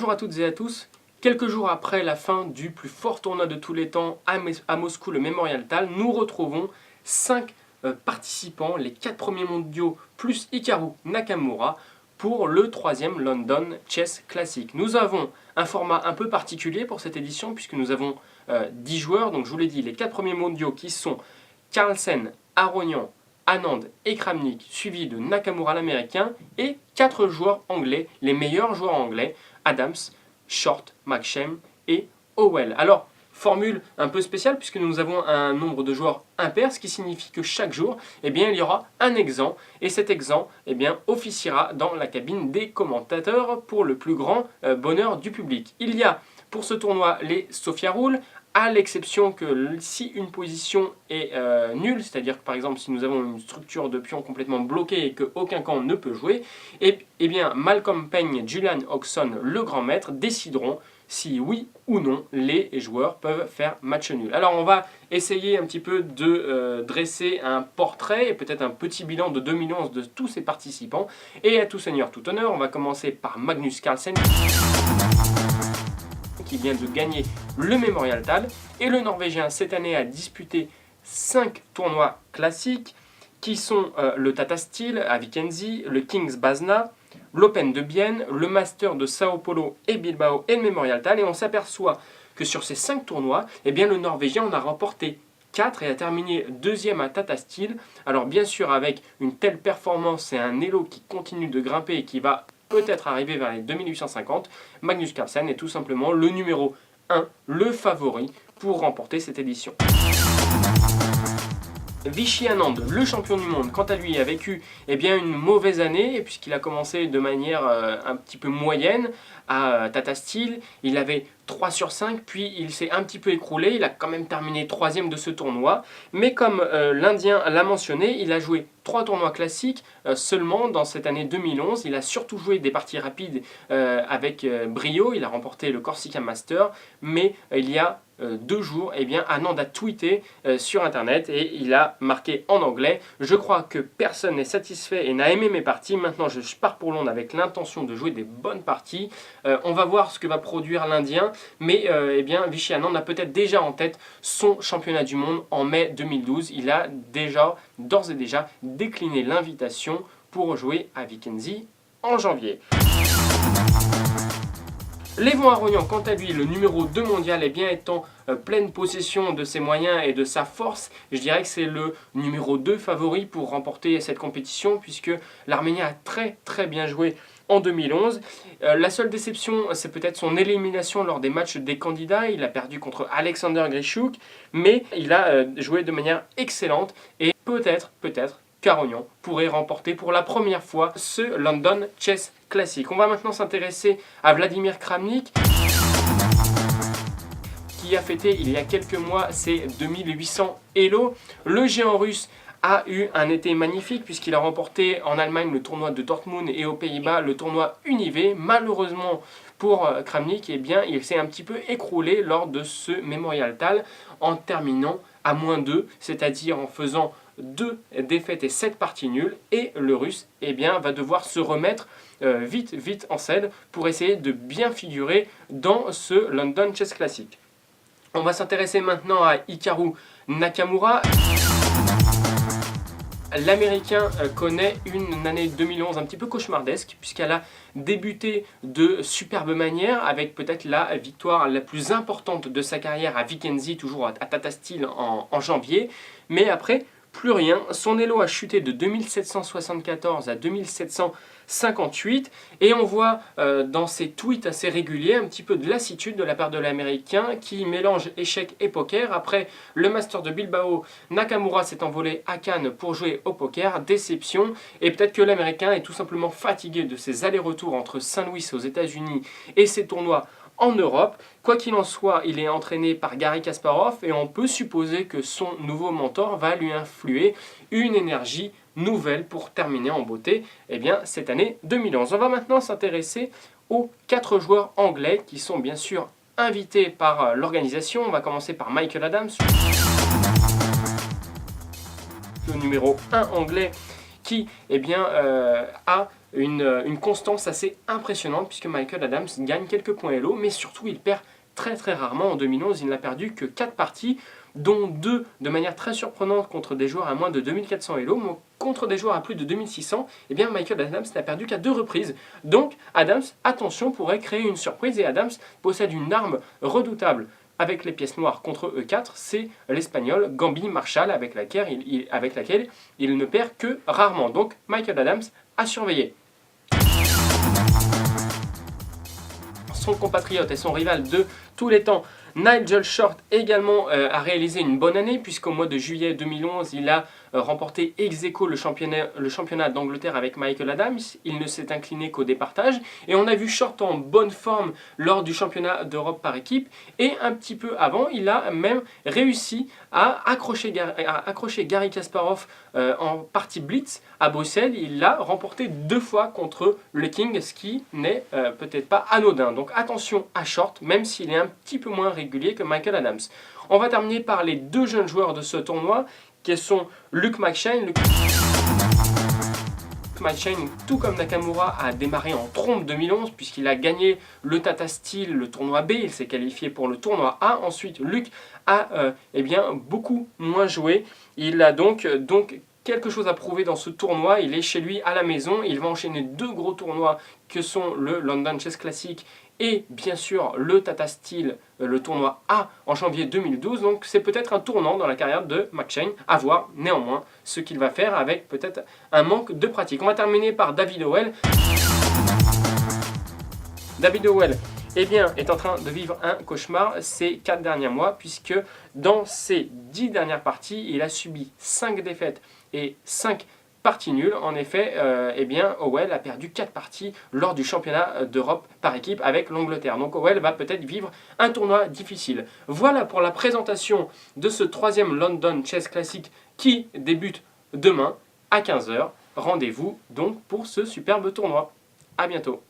Bonjour à toutes et à tous. Quelques jours après la fin du plus fort tournoi de tous les temps à Moscou, le Memorial-Tal, nous retrouvons 5 participants, les 4 premiers mondiaux plus Hikaru Nakamura pour le 3e London Chess Classic. Nous avons un format un peu particulier pour cette édition puisque nous avons 10 joueurs. Donc je vous l'ai dit, les 4 premiers mondiaux qui sont Carlsen, Aronian, Anand et Kramnik, suivis de Nakamura l'américain, et 4 joueurs anglais, les meilleurs joueurs anglais, Adams, Short, McShane et Howell. Alors, formule un peu spéciale puisque nous avons un nombre de joueurs impair, ce qui signifie que chaque jour, il y aura un exempt, et cet exempt officiera dans la cabine des commentateurs pour le plus grand bonheur du public. Il y a pour ce tournoi les Sophia Rules, à l'exception que si une position est nulle, c'est-à-dire que par exemple si nous avons une structure de pion complètement bloquée et qu'aucun camp ne peut jouer, bien Malcolm Payne, Julian Hodgson, le grand maître, décideront si oui ou non les joueurs peuvent faire match nul. Alors on va essayer un petit peu de dresser un portrait et peut-être un petit bilan de 2011 de tous ces participants. Et à tout seigneur, tout honneur, on va commencer par Magnus Carlsen, qui vient de gagner le Memorial-Tal, et le Norvégien cette année a disputé 5 tournois classiques qui sont le Tata Steel à Vikenzi, le Kings Bazna, l'Open de Bienne, le Master de Sao Paulo et Bilbao et le Memorial-Tal, et on s'aperçoit que sur ces 5 tournois, le Norvégien en a remporté 4 et a terminé 2e à Tata Steel. Alors bien sûr, avec une telle performance et un elo qui continue de grimper et qui va peut-être arriver vers les 2850, Magnus Carlsen est tout simplement le numéro 1, le favori pour remporter cette édition. Vishy Anand, le champion du monde, quant à lui, a vécu une mauvaise année puisqu'il a commencé de manière un petit peu moyenne à Tata Steel. Il avait 3 sur 5, puis il s'est un petit peu écroulé. Il a quand même terminé 3e de ce tournoi. Mais comme l'Indien l'a mentionné, il a joué 3 tournois classiques seulement dans cette année 2011. Il a surtout joué des parties rapides avec brio. Il a remporté le Corsica Master. Mais il y a 2 jours, Anand a tweeté sur internet et il a marqué en anglais: je crois que personne n'est satisfait et n'a aimé mes parties. Maintenant je pars pour Londres avec l'intention de jouer des bonnes parties. On va voir ce que va produire l'Indien, mais Vishy Anand a peut-être déjà en tête son championnat du monde en mai 2012. Il a d'ores et déjà décliné l'invitation pour jouer à Vikenzi en janvier. Levon Aronian, quant à lui, le numéro 2 mondial, est en pleine possession de ses moyens et de sa force. Je dirais que c'est le numéro 2 favori pour remporter cette compétition puisque l'Arménien a très bien joué en 2011. La seule déception, c'est peut-être son élimination lors des matchs des candidats. Il a perdu contre Alexander Grischuk, mais il a joué de manière excellente et peut-être qu'Aronian pourrait remporter pour la première fois ce London Chess Classic. On va maintenant s'intéresser à Vladimir Kramnik, qui a fêté il y a quelques mois ses 2800 Elo. Le géant russe a eu un été magnifique puisqu'il a remporté en Allemagne le tournoi de Dortmund et aux Pays-Bas le tournoi Univé. Malheureusement pour Kramnik, il s'est un petit peu écroulé lors de ce Memorial-Tal en terminant à -2, c'est-à-dire en faisant 2 défaites et 7 parties nulles, et le russe va devoir se remettre vite en selle pour essayer de bien figurer dans ce London Chess Classic. On va s'intéresser maintenant à Hikaru Nakamura. L'Américain connaît une année 2011 un petit peu cauchemardesque puisqu'elle a débuté de superbe manière avec peut-être la victoire la plus importante de sa carrière à Vikenzi, toujours à Tata Steel en janvier, mais après plus rien. Son elo a chuté de 2774 à 2758 et on voit dans ses tweets assez réguliers un petit peu de lassitude de la part de l'Américain qui mélange échecs et poker. Après le Master de Bilbao, Nakamura s'est envolé à Cannes pour jouer au poker. Déception, et peut-être que l'Américain est tout simplement fatigué de ses allers-retours entre Saint-Louis aux États-Unis et ses tournois en Europe. Quoi qu'il en soit, il est entraîné par Garry Kasparov et on peut supposer que son nouveau mentor va lui influer une énergie nouvelle pour terminer en beauté cette année 2011. On va maintenant s'intéresser aux 4 joueurs anglais qui sont bien sûr invités par l'organisation. On va commencer par Michael Adams, le numéro 1 anglais qui a une constance assez impressionnante puisque Michael Adams gagne quelques points Elo, mais surtout il perd très très rarement. En 2011, il n'a perdu que 4 parties, dont 2 de manière très surprenante contre des joueurs à moins de 2400 Elo, mais contre des joueurs à plus de 2600, eh bien Michael Adams n'a perdu qu'à 2 reprises. Donc Adams, attention, pourrait créer une surprise, et Adams possède une arme redoutable avec les pièces noires contre E4, c'est l'espagnol Gambi Marshall, avec laquelle il ne perd que rarement. Donc Michael Adams à surveiller. Son compatriote et son rival de tous les temps, Nigel Short, également a réalisé une bonne année, puisqu'au mois de juillet 2011, il a remporté ex aequo le championnat d'Angleterre avec Michael Adams. Il ne s'est incliné qu'au départage. Et on a vu Short en bonne forme lors du championnat d'Europe par équipe. Et un petit peu avant, il a même réussi à accrocher Garry Kasparov en partie blitz à Bruxelles. Il l'a remporté 2 fois contre le King, ce qui n'est peut-être pas anodin. Donc attention à Short, même s'il est un petit peu moins régulier que Michael Adams. On va terminer par les 2 jeunes joueurs de ce tournoi, qui sont Luke McShane. Luke McShane, tout comme Nakamura, a démarré en trompe 2011 puisqu'il a gagné le Tata Steel, le tournoi B, il s'est qualifié pour le tournoi A. Ensuite, Luke a beaucoup moins joué. Il a donc quelque chose à prouver dans ce tournoi. Il est chez lui à la maison. Il va enchaîner 2 gros tournois que sont le London Chess Classic et bien sûr le Tata Steel, le tournoi A en janvier 2012. Donc c'est peut-être un tournant dans la carrière de McShane, à voir néanmoins ce qu'il va faire avec peut-être un manque de pratique. On va terminer par David Howell. David Howell est en train de vivre un cauchemar ces 4 derniers mois, puisque dans ses 10 dernières parties, il a subi 5 défaites et 5 parties nulles. En effet, Howell a perdu 4 parties lors du championnat d'Europe par équipe avec l'Angleterre. Donc Howell va peut-être vivre un tournoi difficile. Voilà pour la présentation de ce 3e London Chess Classic qui débute demain à 15 h. Rendez-vous donc pour ce superbe tournoi. A bientôt.